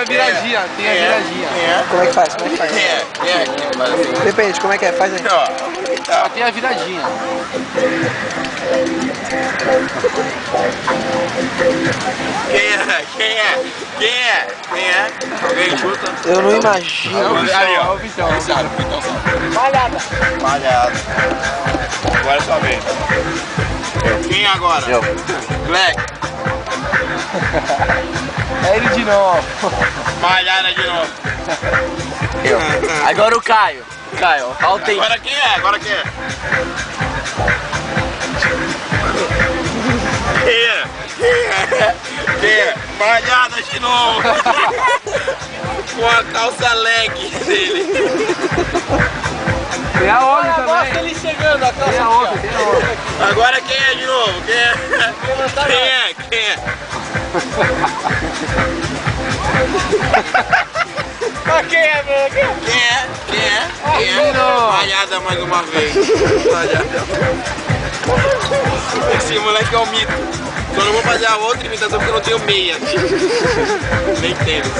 Tem a viradinha, tem a viradinha. Como é que faz? Como é que faz? Quem é? Quem é? Depende, como é que é? Faz aí. Ó. Só tem a viradinha. Quem é? Quem é? Quem é? Quem é? Alguém chuta? Eu não imagino. Ali, ó. É o Vitão. Quem sabe? Então sabe. Malhada. Malhado. Agora é sua vez. Quem é agora? Eu. Black. É ele de novo. Malhada de novo. Agora o Caio. Caio, autêntico. Agora quem é? Agora quem é? Quem é? Quem é? Quem é? Malhada de novo. Com a calça leg dele. Tem a outra também. Mostra ele chegando, a calça Tem a aqui, outra, tem a outra. Agora quem é de novo? Quem é? Quem é? Quem é? ó. Quem é, meu? Quem é? Quem é? Quem é? Quem é? Malhada mais uma vez. Malhada. Esse moleque é um mito. Só não vou fazer a outra imitação porque eu não tenho meia. Nem tênis.